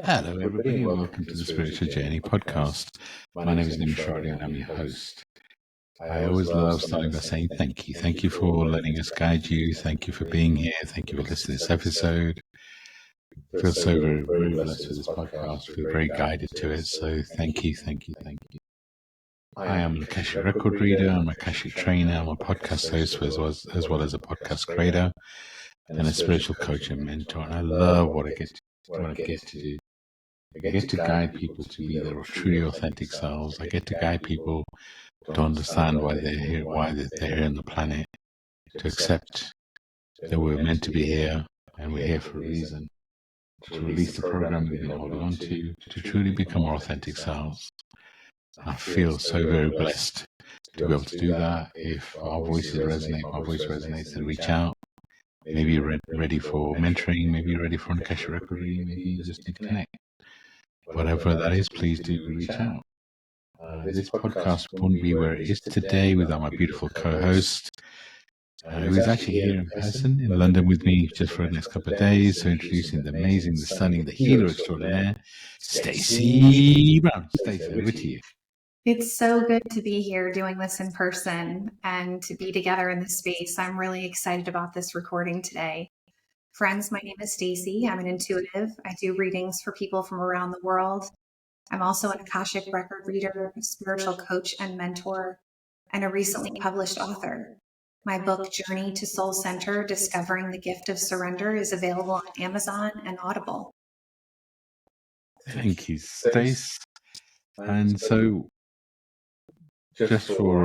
Hello, everybody, and welcome to the Spiritual Journey podcast. My name is Nimesh and I'm your host. I always love starting by saying thank you. Thank you for letting us guide you. Thank you for being here. Thank you for listening to this episode. I feel so very, very blessed with this podcast. I feel very guided to it. So thank you, thank you, thank you. I am an Akashic record reader. I'm an Akashic trainer. I'm a podcast host as well as a podcast creator and a spiritual coach and mentor. And I love what I get to do. I get to guide people to be their truly authentic selves. I get to guide people to understand why they're here, they're here on the planet, to accept that we're meant to be here and we're here for a reason, to release the program we've been holding on to truly become our authentic selves. I feel so very blessed to be able to do that. If our voices resonate, my voice resonates, then reach out. Maybe you're ready for mentoring, maybe you're ready for an Akashic record reading, maybe you just need to connect. Whatever that is, please do reach out. This podcast wouldn't be where it is today without my beautiful co-host, who is actually here in person in London with me just for the next couple of days. So introducing the amazing, the stunning, the healer extraordinaire, Stacey Brown. Stacey, over to you. It's so good to be here doing this in person and to be together in this space. I'm really excited about this recording today. Friends, my name is Stacey. I'm an intuitive. I do readings for people from around the world. I'm also an Akashic record reader, a spiritual coach and mentor, and a recently published author. My book, Journey to Soul Center, Discovering the Gift of Surrender, is available on Amazon and Audible. Thank you, Stace. And so, just for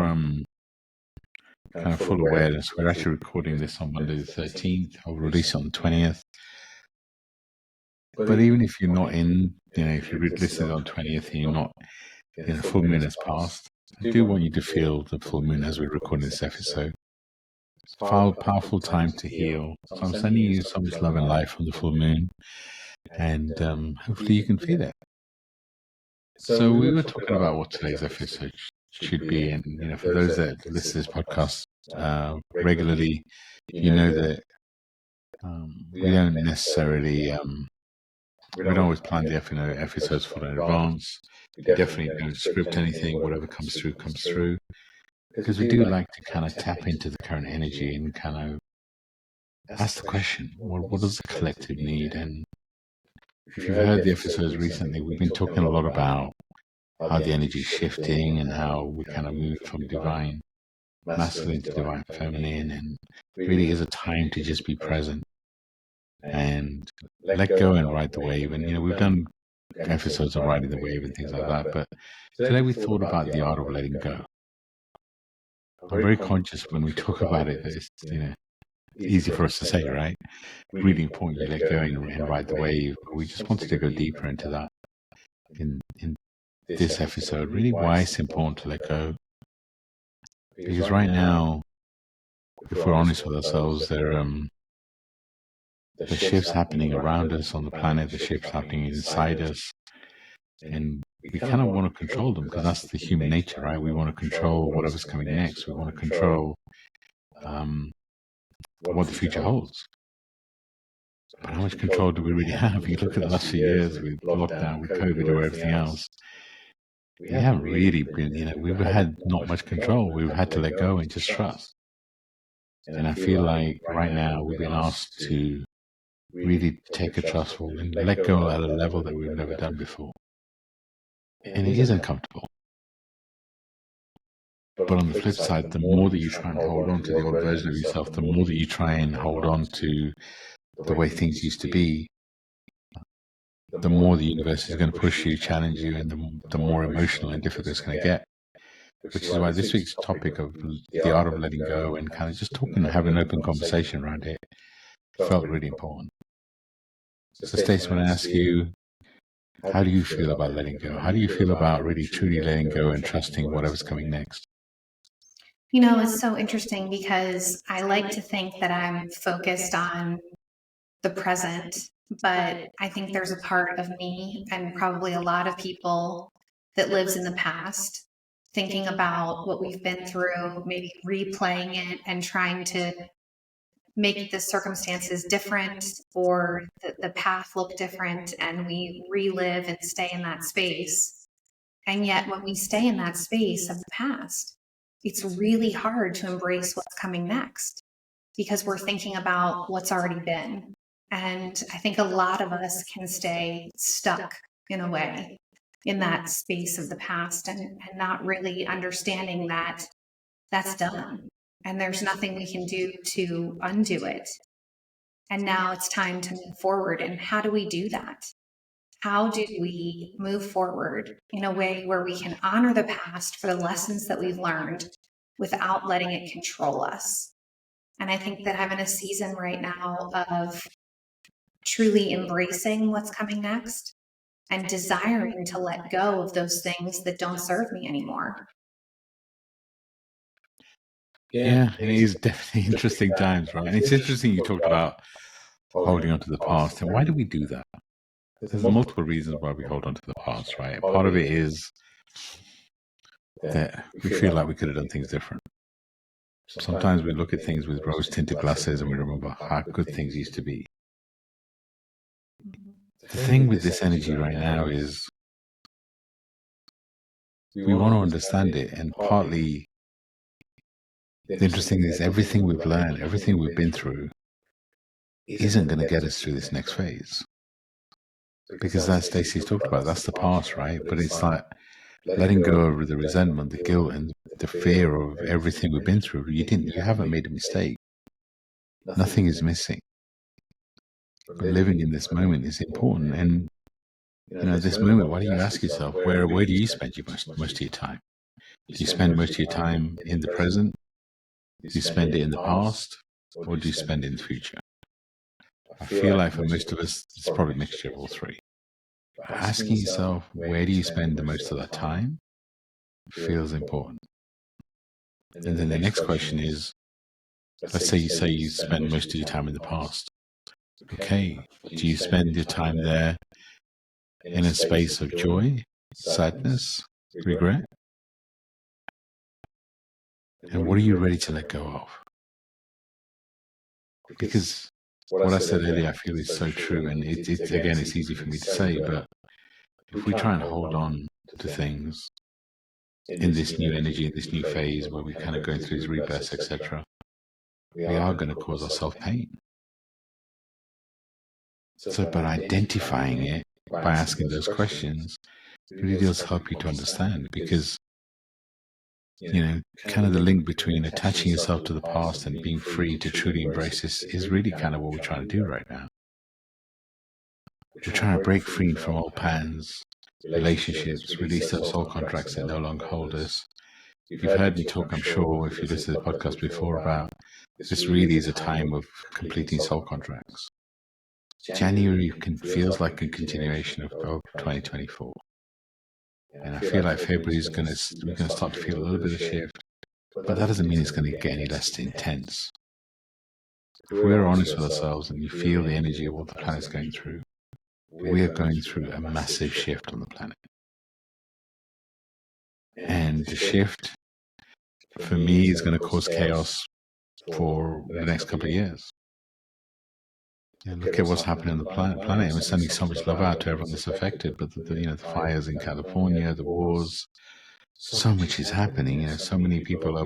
kind of full awareness, we're actually recording this on Monday the 13th. I'll release it on the 20th. But even if you're not in, if you listen on 20th and you're not, full moon has passed, I do want you to feel the full moon as we record this episode. It's a powerful time to heal. So I'm sending you so much love and light from the full moon, and hopefully you can feel it. So we were talking about what today's episode should be, and for those that listen to this podcast regularly, you know that we don't necessarily we don't always plan the episodes for in advance. We definitely don't script anything. Whatever comes through, comes through. Because we do like to kind of tap into the current energy and kind of ask the question, what does the collective need? And if you've heard the episodes recently, we've been talking a lot about how the energy is shifting and how we kind of move from divine masculine to divine feminine. And really is a time to just be present and let go and ride the wave. And, we've done episodes on riding the wave and things like that. But today we thought about the art of letting go. I'm very conscious when we talk about it that it's, easy for us to say, right? Really important to let go and ride the wave. But we just wanted to go deeper into that in this episode. Really why it's important to let go. Because right now, if we're honest with ourselves, there are the shifts happening around us on the planet, the shifts happening inside us. And we kind of want to control them because that's the human nature, right? We want to control whatever's coming next. We want to control what the future holds. But how much control do we really have? You look at the last few years with lockdown, with COVID or everything else. We haven't really been, we've had not much control. We've had to let go and just trust. And I feel like right now we've been asked to really take a trustful and let go at a level that we've never done before. And it is uncomfortable. But on the flip side, the more that you try and hold on to the old version of yourself, the more that you try and hold on to the way things used to be, the more the universe is going to push you, challenge you, and the more emotional and difficult it's going to get. Which is why this week's topic of the art of letting go and kind of just talking and having an open conversation around it felt really important. So Stacey, I want to ask you, how do you feel about letting go? How do you feel about really truly letting go and trusting whatever's coming next? It's so interesting because I like to think that I'm focused on the present, but I think there's a part of me and probably a lot of people that lives in the past, thinking about what we've been through, maybe replaying it and trying to make the circumstances different or the path look different, and we relive and stay in that space. And yet, when we stay in that space of the past, it's really hard to embrace what's coming next because we're thinking about what's already been. And I think a lot of us can stay stuck in a way in that space of the past and not really understanding that that's done and there's nothing we can do to undo it. And now it's time to move forward. And how do we do that? How do we move forward in a way where we can honor the past for the lessons that we've learned without letting it control us? And I think that I'm in a season right now of truly embracing what's coming next and desiring to let go of those things that don't serve me anymore. Yeah, and it is definitely interesting times, right? And it's interesting you talked about holding on to the past. And why do we do that? There's multiple reasons why we hold on to the past, right? Part of it is that we feel like we could have done things different. Sometimes we look at things with rose-tinted glasses and we remember how good things used to be. The thing with this energy right now is we want to understand it, and partly the interesting thing is everything we've learned, everything we've been through isn't going to get us through this next phase. Because as Stacey's talked about, that's the past, right? But it's like letting go of the resentment, the guilt, and the fear of everything we've been through. You haven't made a mistake. Nothing is missing. But living in this moment is important. And this moment, why don't you ask yourself, where do you spend most of your time? Do you spend most of your time in the present? Do you spend it in the past? Or do you spend it in the future? I feel like for most of us, it's probably a mixture of all three. But asking yourself, where do you spend the most of that time, feels important. And then the next question is, let's say you spend most of your time in the past. Okay, do you spend your time there in a space of joy, sadness, regret? And what are you ready to let go of? Because what I said earlier, I feel is so true, and it's easy for me to say, but if we try and hold on to things in this new energy, in this new phase where we're kind of going through these rebirths, etc., we are going to cause ourselves pain. So by identifying it, by asking those questions, it really does help you to understand, because kind of the link between attaching yourself to the past and being free to truly embrace this is really kind of what we're trying to do right now. We're trying to break free from old patterns, relationships, release those soul contracts that no longer hold us. You've heard me talk, I'm sure, if you listened to the podcast before, about this really is a time of completing soul contracts. January feels like a continuation of 2024. And I feel like February is we're going to start to feel a little bit of shift, but that doesn't mean it's going to get any less intense. If we're honest with ourselves and you feel the energy of what the planet's going through, we are going through a massive shift on the planet. And the shift, for me, is going to cause chaos for the next couple of years. And look at what's happening on the planet. We're sending so much love out to everyone that's affected, but the fires in California, the wars, so much is happening. So many people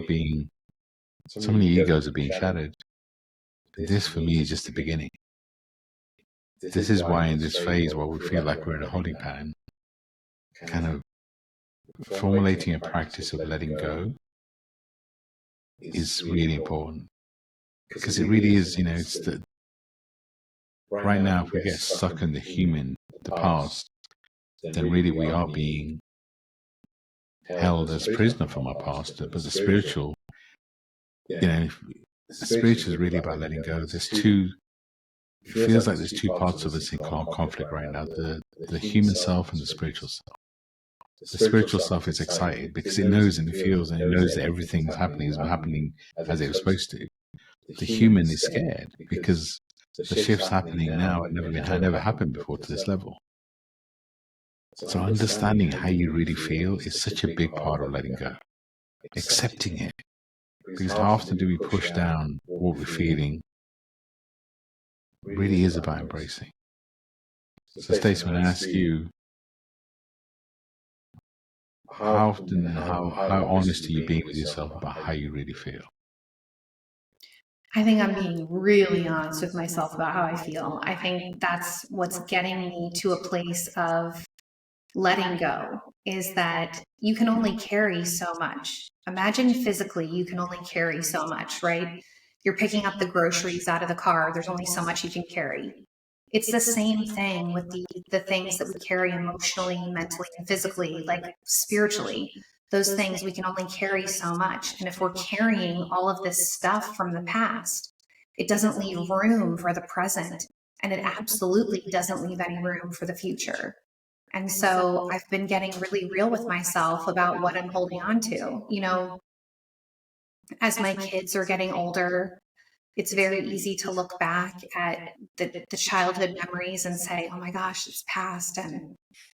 so many egos are being shattered. This, for me, is just the beginning. This is why in this phase where we feel like we're in a holding pattern, kind of formulating a practice of letting go is really important. Because it really is, it's right now, if we get stuck in the past, then really we are being held as prisoner from our past. But the spiritual, the spiritual is really about letting go. It feels like there's two parts of us in conflict right now, the human self and the spiritual self. The spiritual self is excited because it knows and it feels and it knows that everything is happening as it was supposed to. The human is scared because the shift's happening now and never happened before to this level. So understanding how you really feel is such a big part of letting go. Accepting it. Because how often do we push down what we're feeling really is about embracing. So Stacey, when I ask you, how often and how honest are you being with yourself about how you really feel? I think I'm being really honest with myself about how I feel. I think that's what's getting me to a place of letting go, is that you can only carry so much. Imagine physically, you can only carry so much, right? You're picking up the groceries out of the car, there's only so much you can carry. It's the same thing with the things that we carry emotionally, mentally, and physically, like spiritually. Those things we can only carry so much. And if we're carrying all of this stuff from the past, it doesn't leave room for the present. And it absolutely doesn't leave any room for the future. And so I've been getting really real with myself about what I'm holding on to. As my kids are getting older, it's very easy to look back at the childhood memories and say, oh my gosh, it's past, and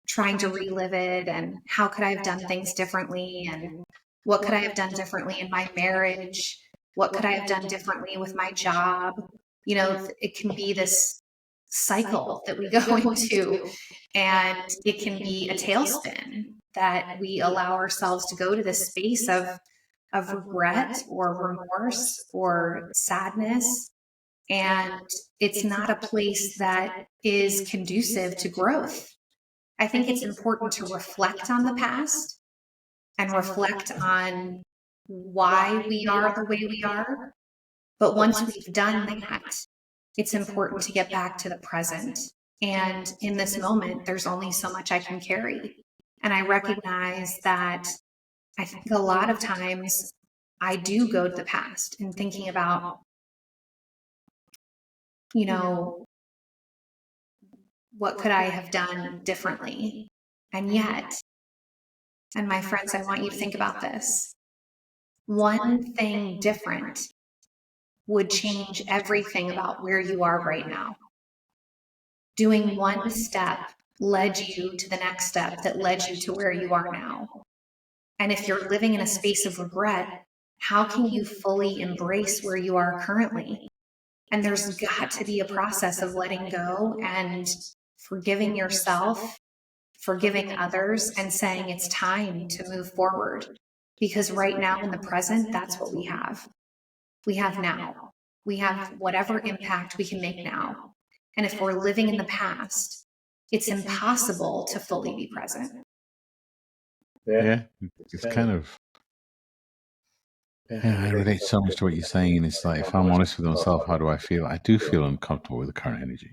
trying to relive it. And how could I have done things differently? And what could I have done differently in my marriage? What could I have done differently with my job? It can be this cycle that we go into, and it can be a tailspin that we allow ourselves to go to this space of regret or remorse or sadness. And it's not a place that is conducive to growth. I think it's important to reflect on the past and reflect on why we are the way we are. But once we've done that, it's important to get back to the present. And in this moment, there's only so much I can carry. And I recognize that I think a lot of times I do go to the past and thinking about, what could I have done differently? And yet, and my friends, I want you to think about this. One thing different would change everything about where you are right now. Doing one step led you to the next step that led you to where you are now. And if you're living in a space of regret, how can you fully embrace where you are currently? And there's got to be a process of letting go and forgiving yourself, forgiving others, and saying it's time to move forward. Because right now in the present, that's what we have. We have now. We have whatever impact we can make now. And if we're living in the past, it's impossible to fully be present. Yeah, it's kind of, I relate so much to what you're saying. And it's like, if I'm honest with myself, how do I feel? I do feel uncomfortable with the current energy.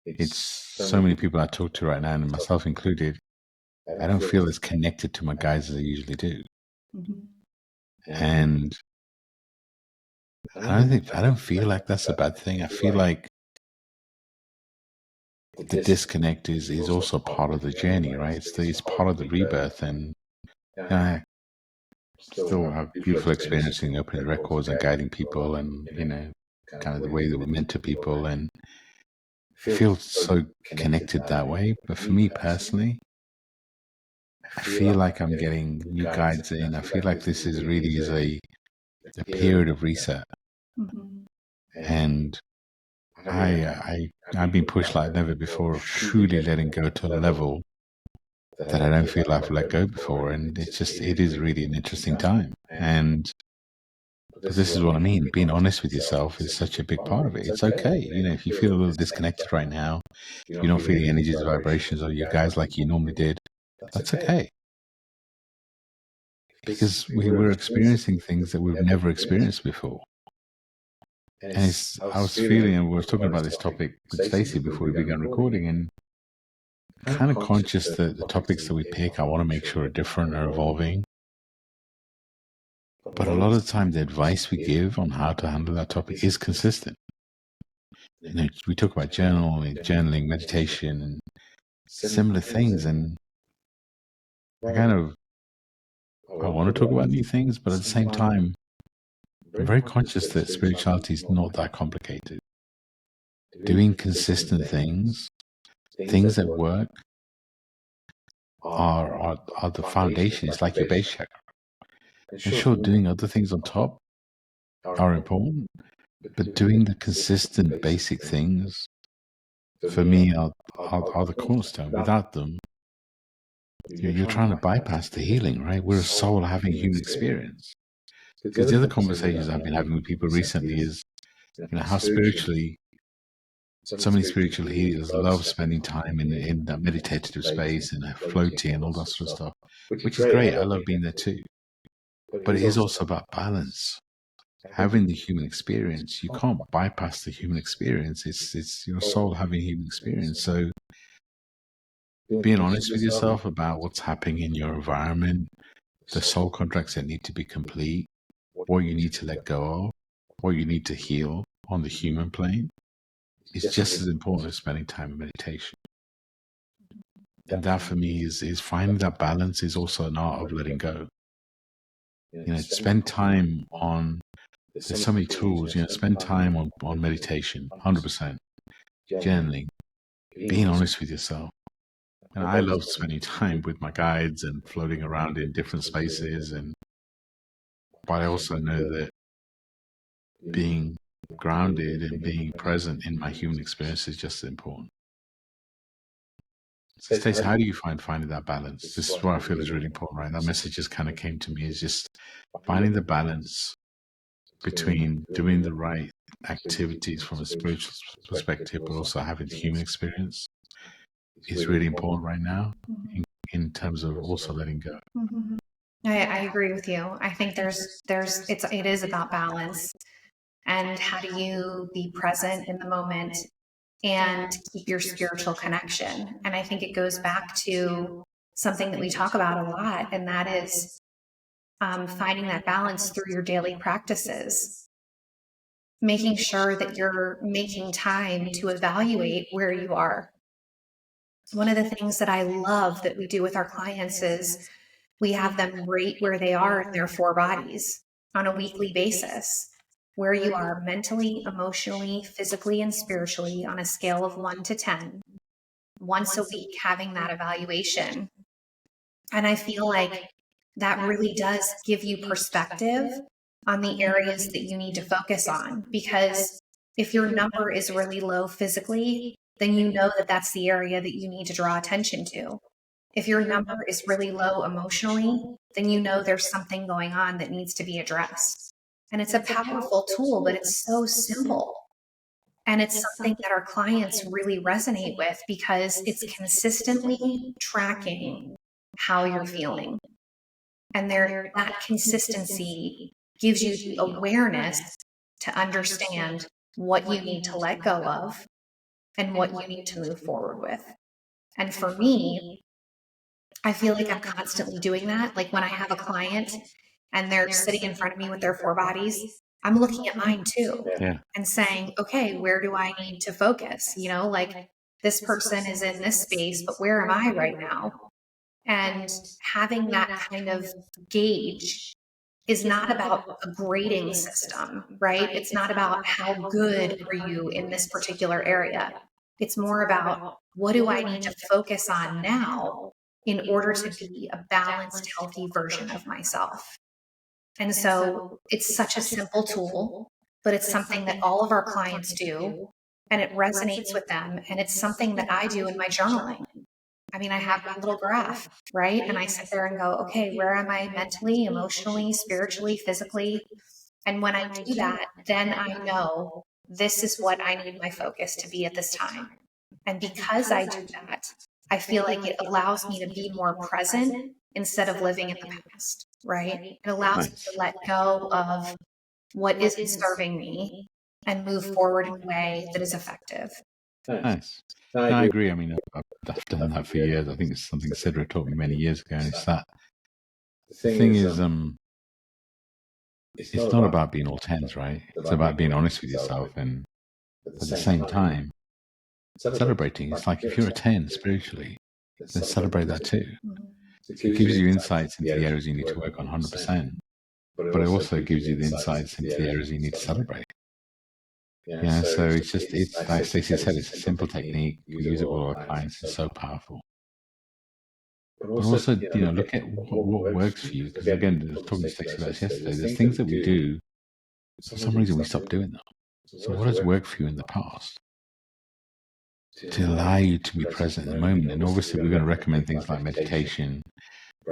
It's so many people I talk to right now, and myself included, I don't feel as connected to my guys as I usually do. Mm-hmm. And I don't feel like that's a bad thing. I feel like the disconnect is also part of the journey, right? It's part of the rebirth. And I still have beautiful experiencing opening records and guiding people, and kind of the way that we mentor people, and feel so connected that way. But for me personally, I feel like I'm getting new guides in. I feel like this is really a period of reset. Mm-hmm. And I've been pushed like never before, of truly letting go to a level that I don't feel I've let go before. And it is really an interesting time. But this is what I mean. Being honest with yourself is such a big part of it. It's okay. If you feel a little disconnected right now, if you don't feel the energies, vibrations of your guys like you normally did, that's okay. Because we're experiencing things that we've never experienced before. And I was feeling, and we were talking about this topic with Stacey before we began recording, and kind of conscious that the topics that we pick, I want to make sure are different, are evolving. But a lot of the time, the advice we give on how to handle that topic is consistent. We talk about journaling, meditation, and similar things. And I want to talk about new things, but at the same time, I'm very conscious that spirituality is not that complicated. Doing consistent things that work, are the foundation. It's like your base chakra. And sure, doing other things on top are important, But doing the consistent basic things, for me, are the cornerstone. Without them, you're trying to bypass the healing, right? We're a soul having a human experience. Because the other conversations I've been having with people recently is, how spiritually, so many spiritual healers love spending time in that meditative space and floating and all that sort of stuff, which is great. I love being there too. But it is also about balance. Having the human experience, you can't bypass the human experience. It's your soul having a human experience. So being honest with yourself about what's happening in your environment, the soul contracts that need to be complete, what you need to let go of, what you need to heal on the human plane, is just as important as spending time in meditation. And that for me is finding that balance is also an art of letting go. Spend time on, there's so many tools, spend time on meditation, 100%, journaling, being honest with yourself. And I love spending time with my guides and floating around in different spaces. But I also know that being grounded and being present in my human experience is just as important. So Stacey, how do you find finding that balance? This is what I feel is really important, right? That message just kind of came to me, is just finding the balance between doing the right activities from a spiritual perspective, but also having the human experience is really important right now in terms of also letting go. Mm-hmm. I agree with you. I think it is about balance, and how do you be present in the moment and keep your spiritual connection. And I think it goes back to something that we talk about a lot, and that is finding that balance through your daily practices, making sure that you're making time to evaluate where you are. One of the things that I love that we do with our clients is we have them rate where they are in their 4 bodies on a weekly basis, where you are mentally, emotionally, physically, and spiritually on a scale of 1 to 10, once a week, having that evaluation. And I feel like that really does give you perspective on the areas that you need to focus on. Because if your number is really low physically, then you know that that's the area that you need to draw attention to. If your number is really low emotionally, then you know there's something going on that needs to be addressed. And it's a powerful tool, but it's so simple. And it's something that our clients really resonate with because it's consistently tracking how you're feeling. And that consistency gives you the awareness to understand what you need to let go of and what you need to move forward with. And for me, I feel like I'm constantly doing that. Like when I have a client and they're sitting in front of me with their 4 bodies, I'm looking at mine too. Yeah. And saying, okay, where do I need to focus? Like this person is in this space, but where am I right now? And having that kind of gauge is not about a grading system, right? It's not about how good are you in this particular area. It's more about what do I need to focus on now in order to be a balanced, healthy version of myself. And so it's such a simple tool, but it's something that all of our clients do, and it resonates with them. And it's something that I do in my journaling. I mean, I have my little graph, right? And I sit there and go, okay, where am I mentally, emotionally, spiritually, physically? And when I do that, then I know this is what I need my focus to be at this time. And because I do that, I feel like it allows me to be more present instead of living in the past, right? It allows me to let go of what isn't serving me and move forward in a way that is effective. Nice. No, I agree. I mean, I've done that for years. I think it's something Sidra taught me many years ago. And it's that the thing is, it's not about being all tens, right? It's about being honest with yourself, and at the same time, celebrating. It's like if you're a 10 spiritually, then celebrate that too. It gives you insights into the areas you need to work on 100%, but it also gives you the insights into the areas you need to celebrate. Yeah, so it's like Stacey said, it's a simple technique. We use it with all our clients. It's so powerful. But also, look at what works for you. Because again, I was talking to Stacey about this yesterday. There's things that we do, for some reason we stop doing them. So what has worked for you in the past to allow you to be present in the moment? And obviously we're going to recommend things like meditation,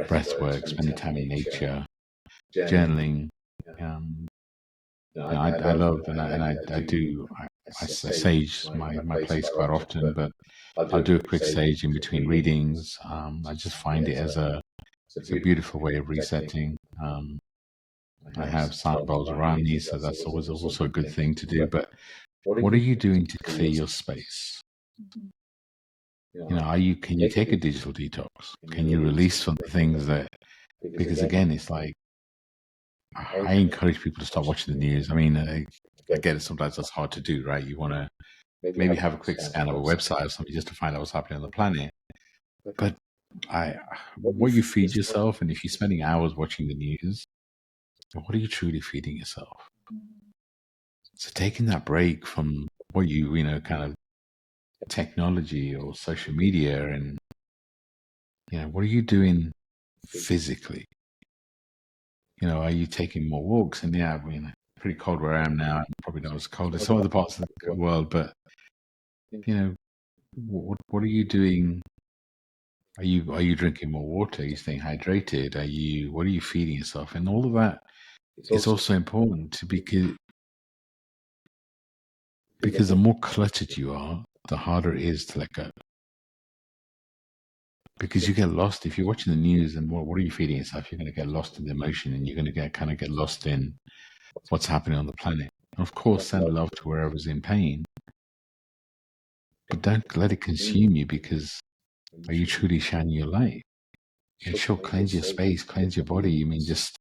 breath work, spending time in nature, journaling. I love, and I sage my place quite often, but I'll do a quick sage in between readings. I just find it it's a beautiful way of resetting. I have sound bowls around me, so that's always also a good thing to do. But what are you doing to clear your space? Can you take a digital detox? Can you release some things that, because again, it's like, I encourage people to stop watching the news. I mean, I get it. Sometimes that's hard to do, right? You want to maybe have a quick scan of a website or something just to find out what's happening on the planet. But what you feed yourself, and if you're spending hours watching the news, what are you truly feeding yourself? So taking that break from what kind of technology or social media, and what are you doing physically? Are you taking more walks? And yeah, I mean, pretty cold where I am now. Probably not as cold as some other parts of the world, but what are you doing? Are you drinking more water? Are you staying hydrated? What are you feeding yourself? And all of that is also important because the more cluttered you are, the harder it is to let go. Because you get lost if you're watching the news, and what are you feeding yourself? You're going to get lost in the emotion, and you're going to get lost in what's happening on the planet. And of course, send love to wherever's in pain, but don't let it consume you. Because are you truly shining your light? And sure, cleanse your space, cleanse your body. I mean, just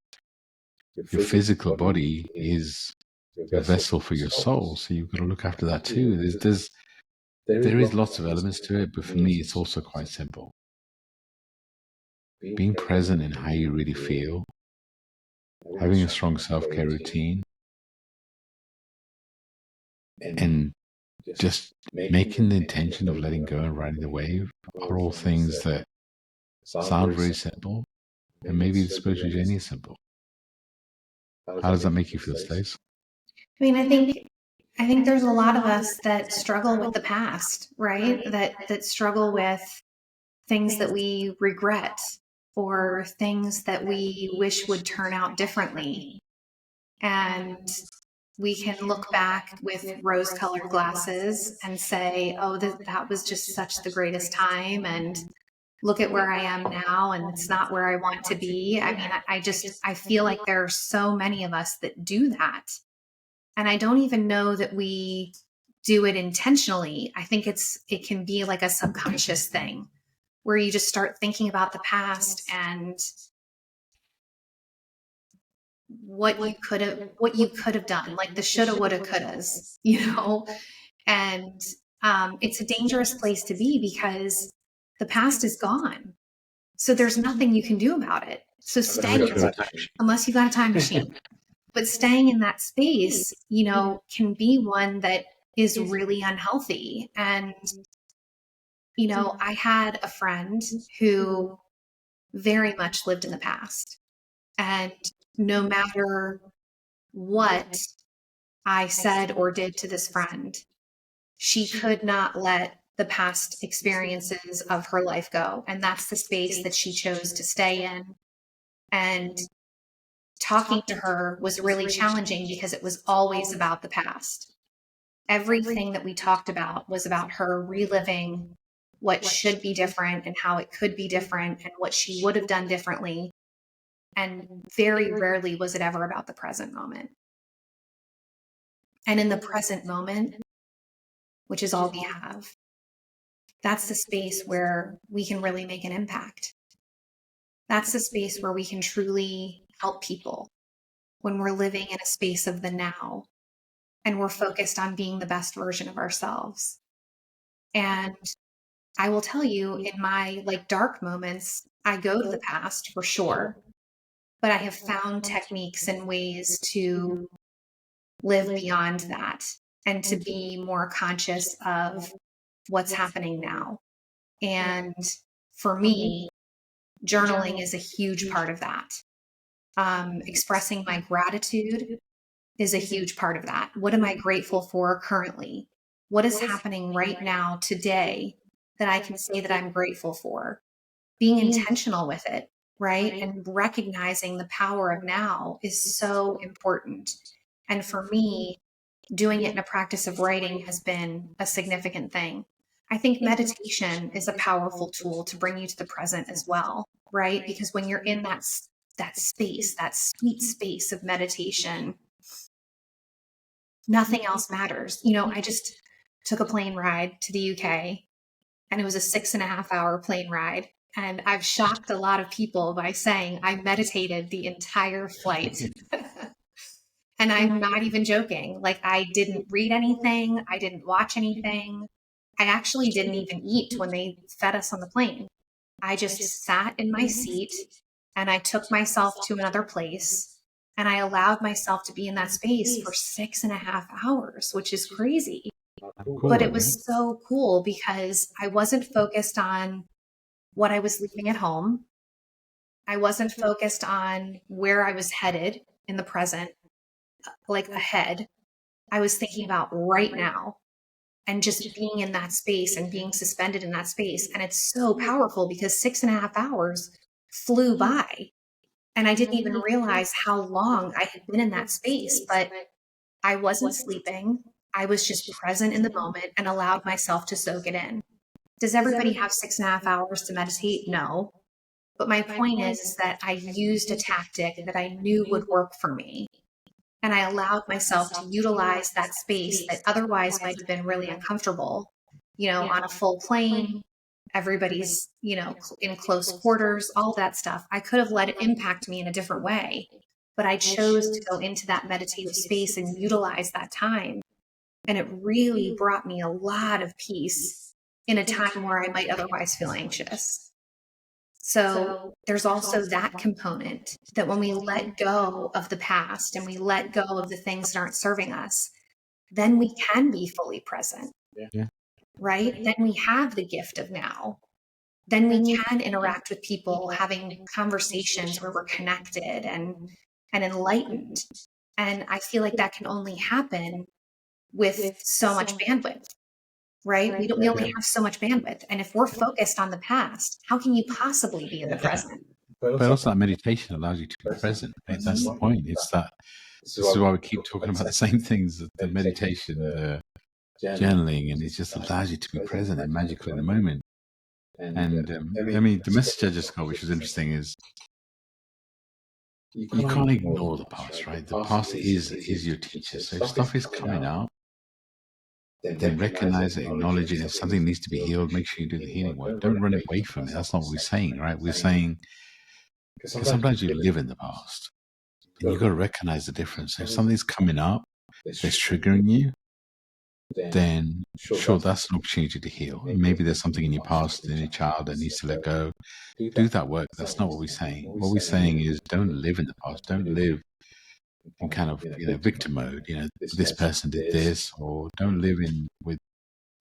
your physical body is a vessel for your soul, so you've got to look after that too. There is lots of elements to it, but for me, it's also quite simple. Being present in how you really feel, having a strong self-care routine, and just making the intention of letting go and riding the wave are all things that sound very simple, and maybe the spiritual journey is simple. How does that make you feel, Stace? I mean, I think there's a lot of us that struggle with the past, right? That struggle with things that we regret or things that we wish would turn out differently. And we can look back with rose-colored glasses and say, oh, that was just such the greatest time. And look at where I am now, and it's not where I want to be. I mean, I feel like there are so many of us that do that. And I don't even know that we do it intentionally. I think it can be like a subconscious thing where you just start thinking about the past and what you could have done, like the shoulda, woulda, couldas, and it's a dangerous place to be because the past is gone. So there's nothing you can do about it. So unless you got a time machine, but staying in that space, can be one that is really unhealthy. And, I had a friend who very much lived in the past. And no matter what I said or did to this friend, she could not let the past experiences of her life go. And that's the space that she chose to stay in. And talking to her was really challenging because it was always about the past. Everything that we talked about was about her reliving what should be different and how it could be different and what she would have done differently. And very rarely was it ever about the present moment. And in the present moment, which is all we have, that's the space where we can really make an impact. That's the space where we can truly help people, when we're living in a space of the now and we're focused on being the best version of ourselves. And I will tell you, in my dark moments, I go to the past for sure, but I have found techniques and ways to live beyond that and to be more conscious of what's happening now. And for me, journaling is a huge part of that. Expressing my gratitude is a huge part of that. What am I grateful for currently? What is happening right now today that I can say that I'm grateful for? Being intentional with it, right? And recognizing the power of now is so important. And for me, doing it in a practice of writing has been a significant thing. I think meditation is a powerful tool to bring you to the present as well, right? Because when you're in that space, that sweet space of meditation, nothing else matters. I just took a plane ride to the UK, and it was a 6.5 hour plane ride. And I've shocked a lot of people by saying I meditated the entire flight. And I'm not even joking. Like, I didn't read anything, I didn't watch anything. I actually didn't even eat when they fed us on the plane. I just sat in my seat and I took myself to another place and I allowed myself to be in that space for 6.5 hours, which is crazy. But it was so cool because I wasn't focused on what I was leaving at home. I wasn't focused on where I was headed in the present, like ahead. I was thinking about right now and just being in that space and being suspended in that space. And it's so powerful because 6.5 hours flew by. And I didn't even realize how long I had been in that space, but I wasn't sleeping. I was just present in the moment and allowed myself to soak it in. Does everybody have 6.5 hours to meditate? No. But my point is that I used a tactic that I knew would work for me. And I allowed myself to utilize that space that otherwise might have been really uncomfortable, on a full plane, everybody's, in close quarters, all that stuff. I could have let it impact me in a different way, but I chose to go into that meditative space and utilize that time. And it really brought me a lot of peace in a time where I might otherwise feel anxious. So there's also that component that when we let go of the past and we let go of the things that aren't serving us, then we can be fully present, Yeah. right? Then we have the gift of now. Then we can interact with people, having conversations where we're connected and enlightened. And I feel like that can only happen with so much bandwidth, right? We only have so much bandwidth. And if we're focused on the past, how can you possibly be in the present? But also that meditation allows you to be present. Right? That's the point. It's that this is why we keep talking about the same things, the meditation, the journaling, and it just allows you to be present and magical in the moment. And I mean, the message I just got, which was interesting, is you can't ignore the past, right? The past is your teacher. So if stuff is coming up, then recognize it, acknowledge it. If something needs to be healed, make sure you do the healing work. Don't run away from it. That's not what we're saying, right? We're saying, because sometimes you live in the past and you've got to recognize the difference. So if something's coming up that's triggering you, then sure, that's an opportunity to heal. And maybe there's something in your past, in your child that needs to let go. Do that work. That's not what we're saying. What we're saying is don't live in the past. Don't live in kind of, victim mode. This person did this, or don't live in with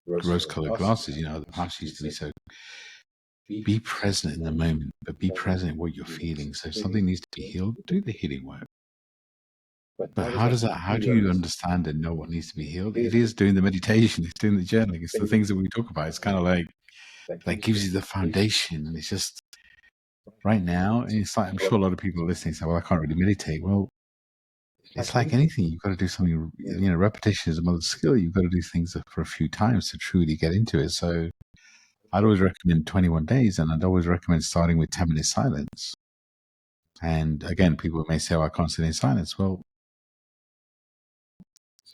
rose-colored glasses. The past used to be so. Be present in the moment, but be present in what you're feeling. So if something needs to be healed, do the healing work. But how do you understand and know what needs to be healed? It is doing the meditation, it's doing the journaling, it's the things that we talk about. It's kind of like gives you the foundation. And it's just right now, and it's like, I'm sure a lot of people are listening say, well, I can't really meditate. Well, it's like anything. You've got to do something, repetition is a mother's skill. You've got to do things for a few times to truly get into it. So I'd always recommend 21 days, and I'd always recommend starting with 10 minutes silence. And again, people may say, oh, I can't sit in silence. Well,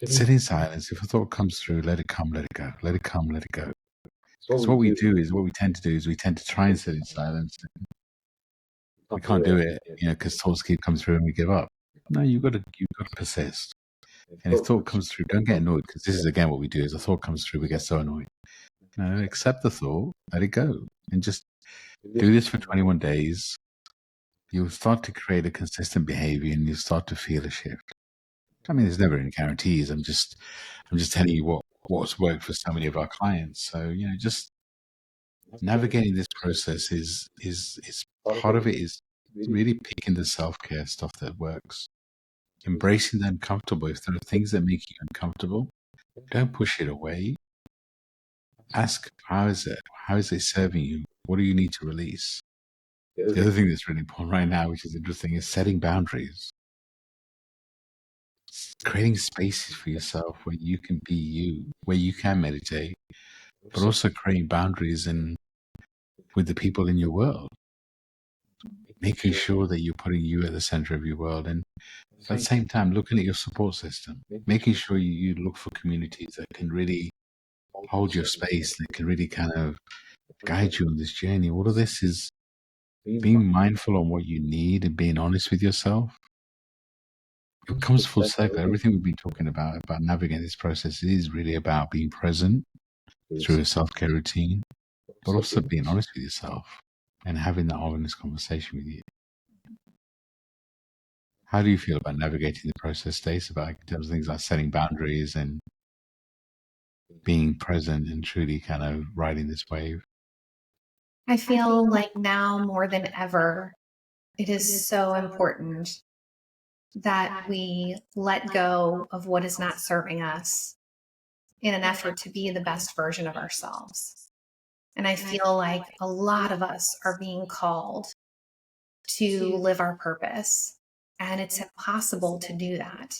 sit in silence. If a thought comes through, let it come, let it go. Let it come, let it go. Because what we tend to do is we tend to try and sit in silence. We can't do it, because thoughts keep coming through and we give up. No, you've got to persist. And if thought comes through, don't get annoyed, because this is again what we do: is a thought comes through, we get so annoyed. Accept the thought, let it go, and just do this for 21 days. You'll start to create a consistent behavior, and you'll start to feel a shift. I mean, there's never any guarantees. I'm just telling you what's worked for so many of our clients. So just navigating this process is part of it is really picking the self-care stuff that works. embracing the uncomfortable. If there are things that make you uncomfortable, don't push it away. Ask, how is it? How is it serving you? What do you need to release? The other thing that's really important right now, which is interesting, is setting boundaries. Creating spaces for yourself where you can be you, where you can meditate, but also creating boundaries with the people in your world, making sure that you're putting you at the center of your world. And at the same time, looking at your support system, making sure you look for communities that can really hold your space, that can really kind of guide you on this journey. All of this is being mindful on what you need and being honest with yourself. It comes full circle. Everything we've been talking about navigating this process is really about being present through a self-care routine, but also being honest with yourself and having that honest conversation with you. How do you feel about navigating the process, Stace, about in terms of things like setting boundaries and being present and truly kind of riding this wave? I feel like now more than ever, it is so important that we let go of what is not serving us in an effort to be the best version of ourselves. And I feel like a lot of us are being called to live our purpose. And it's impossible to do that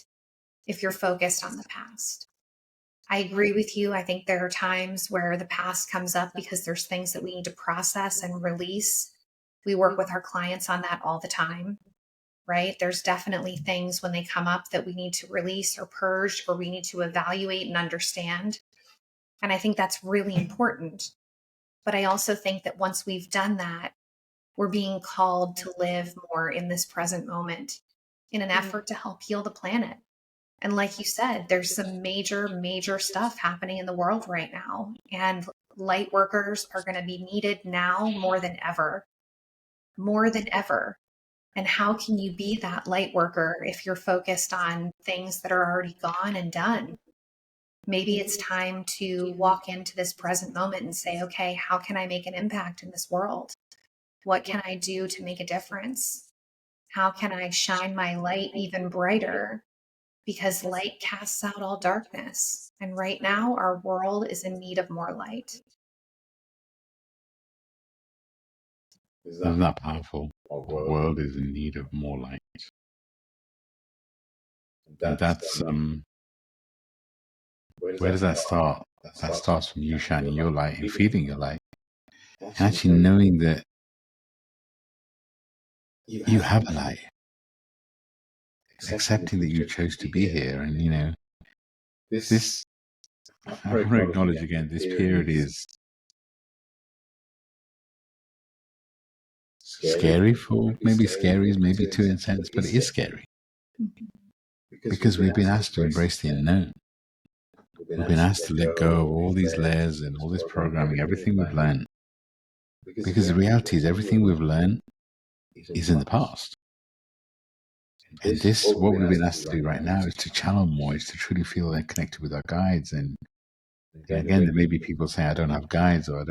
if you're focused on the past. I agree with you. I think there are times where the past comes up because there's things that we need to process and release. We work with our clients on that all the time, right? There's definitely things when they come up that we need to release or purge, or we need to evaluate and understand. And I think that's really important. But I also think that once we've done that, we're being called to live more in this present moment in an effort to help heal the planet. And like you said, there's some major, major stuff happening in the world right now. And light workers are going to be needed now more than ever. More than ever. And how can you be that light worker if you're focused on things that are already gone and done? Maybe it's time to walk into this present moment and say, okay, how can I make an impact in this world? What can I do to make a difference? How can I shine my light even brighter? Because light casts out all darkness. And right now, our world is in need of more light. Isn't that powerful? Our world is in need of more light. And that's, where does that start? That starts from you shining your light and feeling your light. And actually knowing that you have a light. Accepting that you chose to be here. And, you know, this, I want to acknowledge again, this period is scary for, maybe scary is maybe too intense, but it is scary. Because we've been asked to embrace the unknown. We've been asked to let go of all these layers and all this programming, everything we've learned. Because the reality is everything we've learned is in the past. And this, what we've been asked to do right now is to channel more, is to truly feel and connected with our guides. And again, there may be people saying, I don't have guides, or I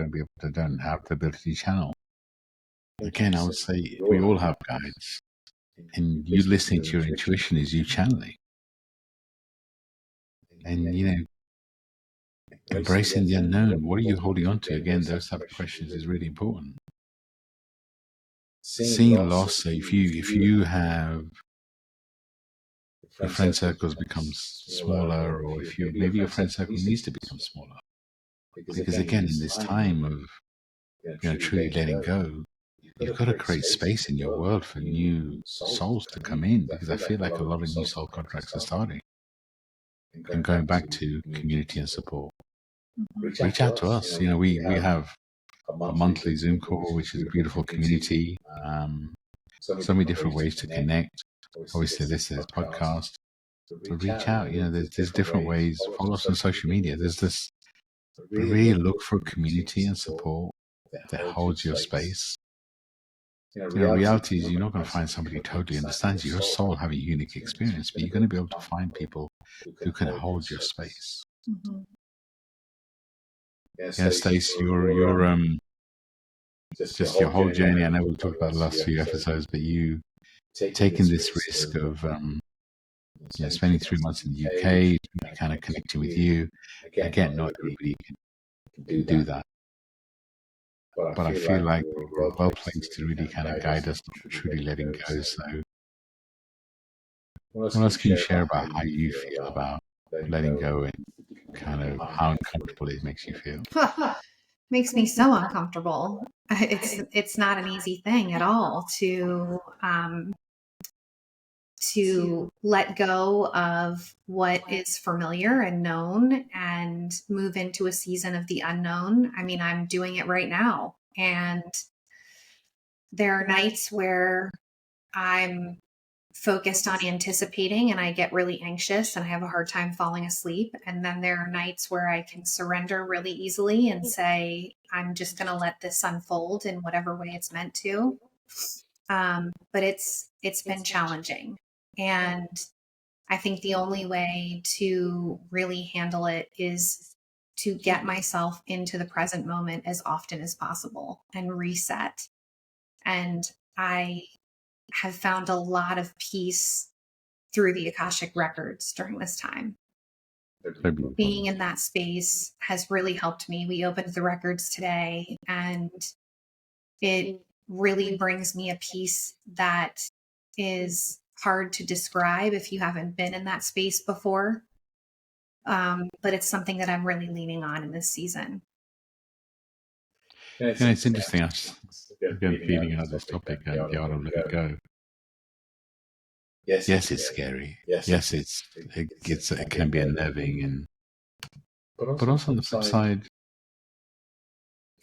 don't have the ability to channel. Again, I would say we all have guides. And you listening to your intuition is you channeling. And, you know, embracing the unknown. What are you holding on to? Again, those type of questions is really important. Seeing loss. So if you have your friend circles becomes smaller, or if you maybe your friend circle needs to become smaller, because again, in this time of truly letting go, you've got to create space in your world for new souls to come in. Because I feel like a lot of new soul contracts are starting. And going back to community and support, reach out to us. You know, we have a monthly Zoom call, which is a beautiful community. So many different ways to connect. Obviously, this is podcast. But reach out. You know, there's different ways. Follow us on social media. There's this. Really look for community and support that holds your space. You know, reality is you're not going to find somebody who totally understands you. Your soul having a unique experience, but you're going to be able to find people who can hold your space. Mm-hmm. Yeah, Stace, you're just your whole journey. I know we've talked about the last few episodes, but you taking this risk of spending 3 months in the UK, kind of connecting with you. Again, not everybody can do that. But I feel like we're well placed to really kind of guide us on truly letting go. So, what else can you share about how you feel about letting go and kind of how uncomfortable it makes you feel? Makes me so uncomfortable. It's not an easy thing at all to let go of what is familiar and known and move into a season of the unknown. I mean, I'm doing it right now. And there are nights where I'm focused on anticipating and I get really anxious and I have a hard time falling asleep. And then there are nights where I can surrender really easily and say, I'm just going to let this unfold in whatever way it's meant to. But it's been challenging. And I think the only way to really handle it is to get myself into the present moment as often as possible and reset. And I have found a lot of peace through the Akashic records during this time. Being in that space has really helped me. We opened the records today and it really brings me a peace that is hard to describe if you haven't been in that space before. But it's something that I'm really leaning on in this season. And it's interesting. I was again feeding out this topic and the art of letting go. Yes, it's scary. Yes, it can be unnerving, but also on the flip side,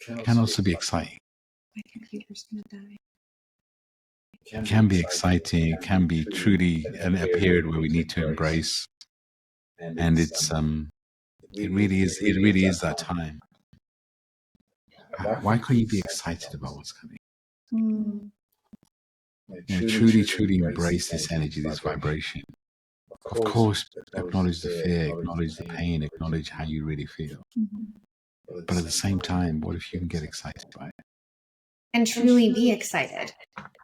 it can also be exciting. My computer's gonna die. It can be exciting. It can be truly a period where we need to embrace, and it's it really is that time. Why can't you be excited about what's coming? Truly embrace this energy, this vibration. Of course, acknowledge the fear, acknowledge the pain, acknowledge how you really feel. But at the same time, what if you can get excited by it? And truly be excited.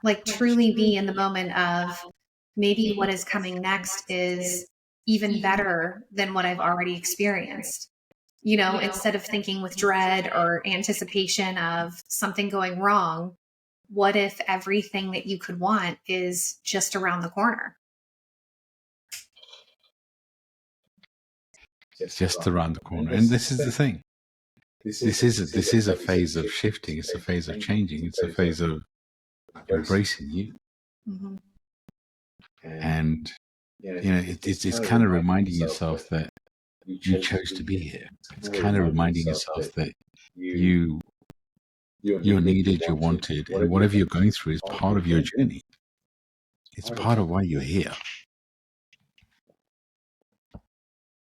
Like truly be in the moment of maybe what is coming next is even better than what I've already experienced. You know, instead of thinking with dread or anticipation of something going wrong, what if everything that you could want is just around the corner? Just around the corner. And this is the thing. This is a phase of shifting. It's a phase of changing. It's a phase of embracing you. Mm-hmm. And it's kind of reminding yourself that you chose to be here. It's kind of reminding yourself that you're needed, you're wanted, and whatever you're going through is part of your journey. It's part of why you're here.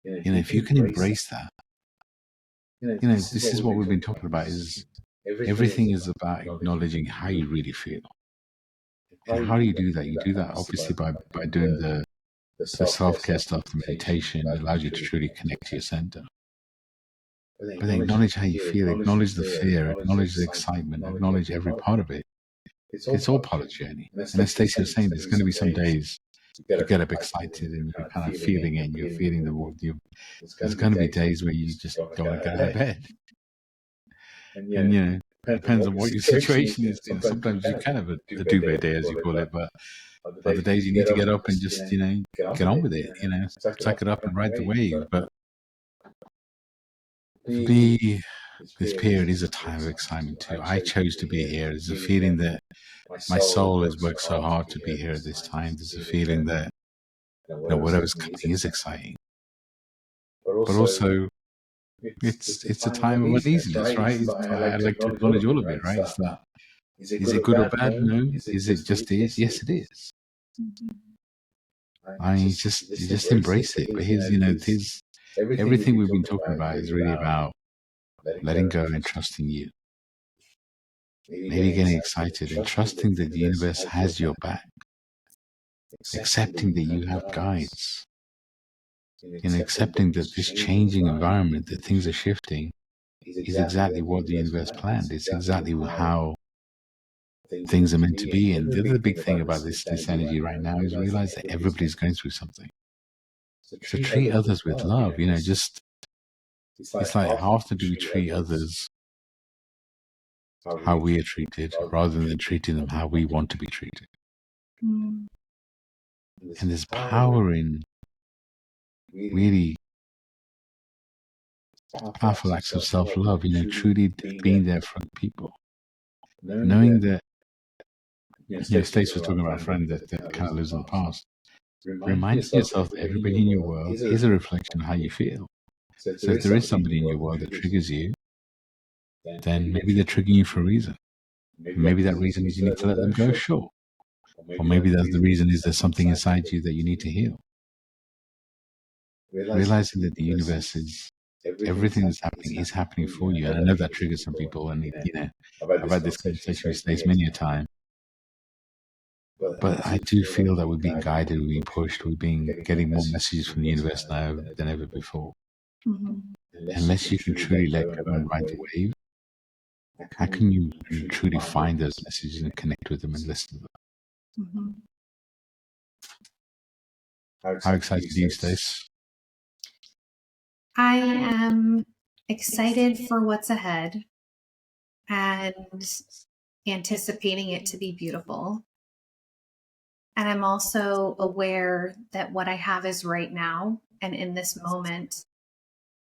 If you can embrace that, this is what we've been talking about, is everything is about acknowledging how you really feel. And how do you do that? You do that obviously by doing the self-care stuff, the meditation that allows you to truly connect to your center. But acknowledge how you feel, acknowledge the fear, acknowledge the excitement, acknowledge every part of it. It's all part of the journey. And as Stacey was saying, there's going to be some days you get up excited and you're kind of feeling it, and you're feeling the warmth. There's going to be days where you just don't want to go to bed. And, it depends on what your situation is. Sometimes you can have a duvet day, as you call it, but other days you need to get up and just, get on with it, suck it up and ride the wave. But for me, this period is a time of excitement too. I chose to be here. There's a feeling that my soul has worked so hard to be here at this time. There's a feeling that whatever's coming is exciting. But also, it's a time of uneasiness, right? I'd like to acknowledge all of it, right? It's that. Is it good or bad? No. Is it just is? Yes, it is. I mean, just embrace it. But here's everything we've been talking about is really about letting go and trusting you. Maybe getting excited and trusting that the universe has your back. Accepting that you have guides. Accepting that this changing environment, that things are shifting, is exactly what the universe planned. It's exactly how things are meant to be. And the other big thing about this energy right now is realize that everybody's going through something. So treat others with love. Just it's like, how often do we treat others how we are treated rather than treating them how we want to be treated? Mm. And there's power in really powerful acts of self-love, truly being there for people, knowing that, Stace was talking about a friend that kind of lives in the past, reminding yourself that everybody in your world is a reflection of how you feel. So if there is somebody in your world that triggers you, then maybe they're triggering you for a reason. Maybe that reason is you need to let them go, sure. Or maybe that's the reason is there's something inside you that you need to heal. Realizing that the universe is, everything that's happening is happening for you. And I know that triggers some people. And, I've had this conversation with Stace many a time. But I do feel that we're being guided, we're being pushed, we're getting more messages from the universe now than ever before. Mm-hmm. Unless you can truly let go and ride the wave, how can you truly find those messages and connect with them and listen to them? Mm-hmm. How excited are you, Stace? I am excited for what's ahead and anticipating it to be beautiful. And I'm also aware that what I have is right now. And in this moment,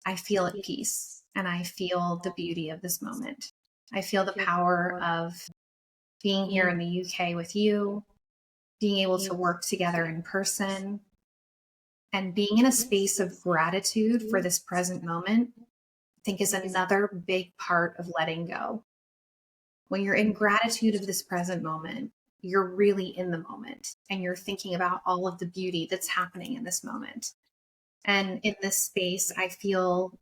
I feel at peace and I feel the beauty of this moment. I feel the power of being here in the UK with you, being able to work together in person, and being in a space of gratitude for this present moment, I think is another big part of letting go. When you're in gratitude of this present moment, you're really in the moment and you're thinking about all of the beauty that's happening in this moment. And in this space, I feel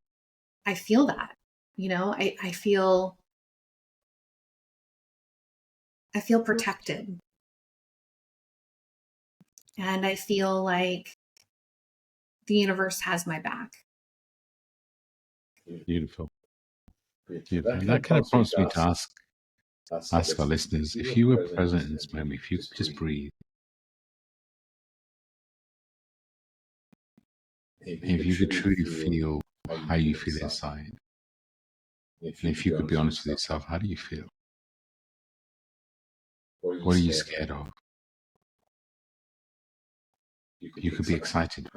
that, I feel protected. And I feel like the universe has my back. Beautiful. Beautiful. And that kind of prompts me to ask our listeners, if you were present in this moment, if you could just breathe, if you could truly feel how you feel inside, and if you could be honest with yourself, how do you feel? What are you scared of? You could be excited.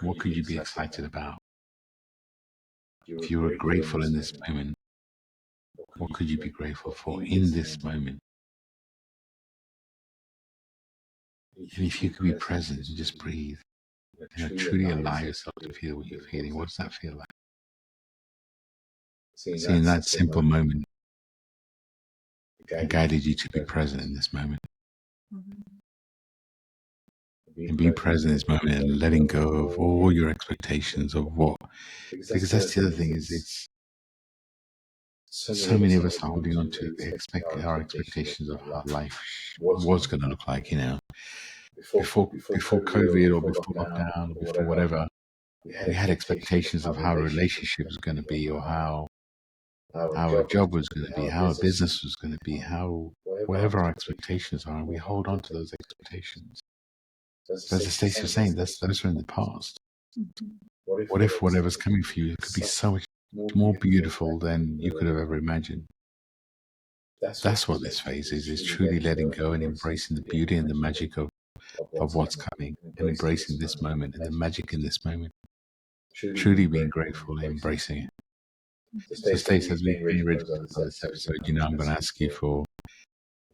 What could you be excited about? If you were grateful in this moment, what could you be grateful for in this moment? And if you could be present and just breathe, truly allow yourself to feel what you're feeling, what does that feel like? Seeing that simple moment guided you to be present in this moment. Mm-hmm. And being present in this moment and letting go of all your expectations of what, because that's the other thing, is it's so many of us are holding on to our expectations of how life was going to look like, before COVID or before lockdown or before whatever. We had expectations of how a relationship was going to be, or how our job was going to be, how a business was going to be, how whatever our expectations are, and we hold on to those expectations. But as Stacey was saying, those are in the past. Mm-hmm. What if whatever's coming for you could be so much more beautiful than you could have ever imagined? That's what this phase is truly letting go and embracing the beauty and the magic of what's coming, and embracing this moment and the magic in this moment. Truly being grateful and embracing it. So Stacey, as we've been ready to start this episode, I'm going to ask you for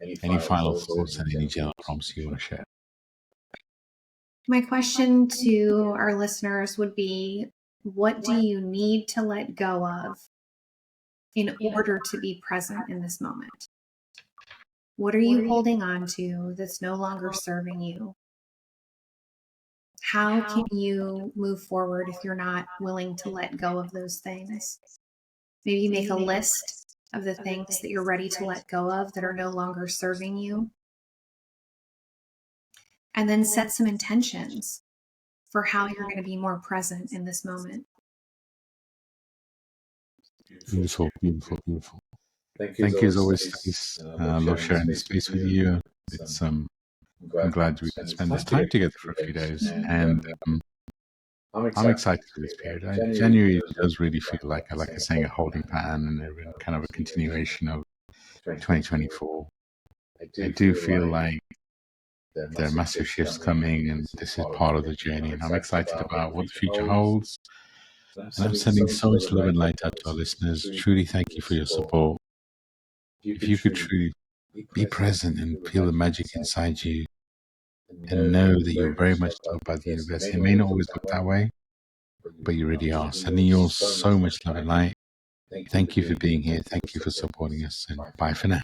any final thoughts and any general prompts you want to share. My question to our listeners would be, what do you need to let go of in order to be present in this moment? What are you holding on to that's no longer serving you? How can you move forward if you're not willing to let go of those things? Maybe make a list of the things that you're ready to let go of that are no longer serving you. And then set some intentions for how you're going to be more present in this moment. Beautiful, beautiful, beautiful. Thank you as always, Stace. I love sharing this space with you. I'm glad we could spend this time together for a few days. And I'm excited for this period. January does really feel like I saying, a holding pattern and kind of a continuation of 2024. I do feel like there are massive shifts coming, and this is part of the journey. And I'm excited about what the future holds. And I'm sending so much love and light out to our listeners. Truly, thank you for your support. If you could truly be present and feel the magic inside you, and know that you're very much loved by the universe. It may not always look that way, but you really are. Sending you all so much love and light. Thank you for being here. Thank you for supporting us, and bye for now.